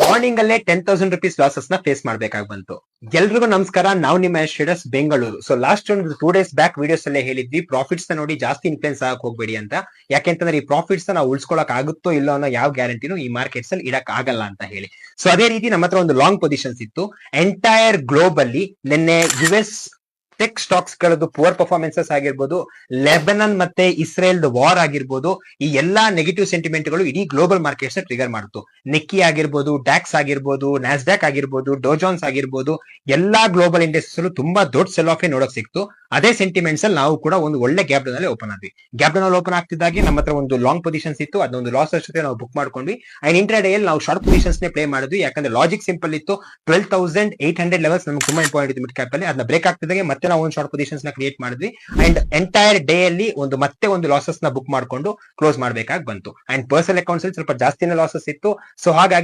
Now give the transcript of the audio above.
Morning ಅಲ್ಲೇ ₹10,000 losses ನ face ಮಾಡ್ಬೇಕಾಗಿ ಬಂತು. ಎಲ್ರಿಗೂ ನಮಸ್ಕಾರ, ನಾವು ನಿಮ್ಮ ಟ್ರೇಡರ್ಸ್ ಬೆಂಗಳೂರು. ಸೊ ಲಾಸ್ಟ್ ಒಂದು 2 days ಬ್ಯಾಕ್ ವಿಡಿಯೋಸ್ ಅಲ್ಲೇ ಹೇಳಿದ್ವಿ, ಪ್ರಾಫಿಟ್ಸ್ ನ ನೋಡಿ ಜಾಸ್ತಿ ಇನ್ಫ್ಲೂಯೆನ್ಸ್ ಆಗಕ್ ಹೋಗ್ಬೇಡಿ ಅಂತ. ಯಾಕೆಂತಂದ್ರೆ ಈ ಪ್ರಾಫಿಟ್ಸ್ ನಾವು ಉಳಿಸ್ಕೊಳಕ್ ಆಗುತ್ತೋ ಇಲ್ಲೋ ಅನ್ನೋ ಯಾವ ಗ್ಯಾರಂಟಿನೂ ಈ ಮಾರ್ಕೆಟ್ಸ್ ಅಲ್ಲಿ ಇಡಕ್ ಆಗಲ್ಲ ಅಂತ ಹೇಳಿ. ಸೊ ಅದೇ ರೀತಿ ನಮ್ಮ ಹತ್ರ ಒಂದು ಲಾಂಗ್ ಪೊಸಿಷನ್ಸ್ ಇತ್ತು. ಎಂಟೈರ್ ಗ್ಲೋಬ್ ಅಲ್ಲಿ ನಿನ್ನೆ US ಟೆಕ್ ಸ್ಟಾಕ್ಸ್ ಗಳದ್ದು ಪುವರ್ ಪರ್ಫಾರ್ಮೆನ್ಸಸ್ ಆಗಿರ್ಬೋದು, ಲೆಬನನ್ ಮತ್ತೆ ಇಸ್ರೇಲ್ ವಾರ್ ಆಗಿರ್ಬೋದು, ಈ ಎಲ್ಲಾ ನೆಗೆಟಿವ್ ಸೆಂಟಿಮೆಂಟ್ ಗಳು ಇಡೀ ಗ್ಲೋಬಲ್ ಮಾರ್ಕೆಟ್ಸ್ ನ ಟ್ರಿಗರ್ ಮಾಡ್ತು. ನಿಕ್ಕಿ ಆಗಿರ್ಬೋದು, ಡ್ಯಾಕ್ಸ್ ಆಗಿರ್ಬೋದು, ನ್ಯಾಸ್ಡ್ಯಾಕ್ ಆಗಿರ್ಬೋದು, ಡೋಜಾನ್ಸ್ ಆಗಿರ್ಬೋದು, ಎಲ್ಲಾ ಗ್ಲೋಬಲ್ ಇಂಡಸ್ಟ್ರೀಸ್ ತುಂಬಾ ದೊಡ್ಡ ಸೆಲ್ ಆಫ್ ನೋಡಕ್ ಸಿಕ್ತು. ಅದೇ ಸೆಂಟಿಮೆಂಟ್ಸ್ ಅಲ್ಲಿ ನಾವು ಕೂಡ ಒಂದು ಒಳ್ಳೆ ಗ್ಯಾಪ್ ಡೌನ್ ಅಲ್ಲಿ ಓಪನ್ ಆದ್ವಿ. ಗ್ಯಾಪ್ ಡೌನ್ ಅಲ್ಲಿ ಓಪನ್ ಆಗ್ತಿದ್ದಾಗೆ ನಮ್ಮ ಹತ್ರ ಒಂದು ಲಾಂಗ್ ಪೊಸಿಷನ್ಸ್ ಇತ್ತು, ಅದೊಂದು ಲಾಸ್ ಜೊತೆ ನಾವು ಬುಕ್ ಮಾಡ್ಕೊಂಡ್ವಿ. ಅಂಡ್ ಇಂಟ್ರಾ ಡೇ ಅಲ್ಲಿ ನಾವು ಶಾರ್ಟ್ ಪೊಸಿಷನ್ಸ್ ನೇ ಪ್ಲೇ ಮಾಡಿದ್ವಿ. ಯಾಕಂದ್ರೆ ಲಾಜಿಕ್ ಸಿಂಪಲ್ ಇತ್ತು, 12,800 ಲೆವೆಲ್ಸ್ ನಮ್ಗೆ ತುಂಬಾ ಇಂಪಾರ್ಟೆಂಟ್ ಇತ್ತು ಮಿಡ್ ಕ್ಯಾಪ್ ಅಲ್ಲಿ. ಅದನ್ನ ಬ್ರೇಕ್ ಆಗ್ತಿದ್ದಾಗೆ ಮತ್ತೆ ನಾವು ಒಂದು ಶಾರ್ಟ್ ಪೊಸಿಷನ್ಸ್ ನ ಕ್ರಿಯೇಟ್ ಮಾಡಿದ್ವಿ. ಅಂಡ್ ಎಂಟೈರ್ ಡೇ ಅಲ್ಲಿ ಮತ್ತೆ ಒಂದು ಲಾಸಸ್ ನ ಬುಕ್ ಮಾಡ್ಕೊಂಡು ಕ್ಲೋಸ್ ಮಾಡ್ಬೇಕಾಗಿ ಬಂತು. ಅಂಡ್ ಪರ್ಸನಲ್ ಅಕೌಂಟ್ಸ್ ಅಲ್ಲಿ ಸ್ವಲ್ಪ ಜಾಸ್ತಿನೇ ಲಾಸಸ್ ಇತ್ತು. ಸೊ ಹಾಗಾಗಿ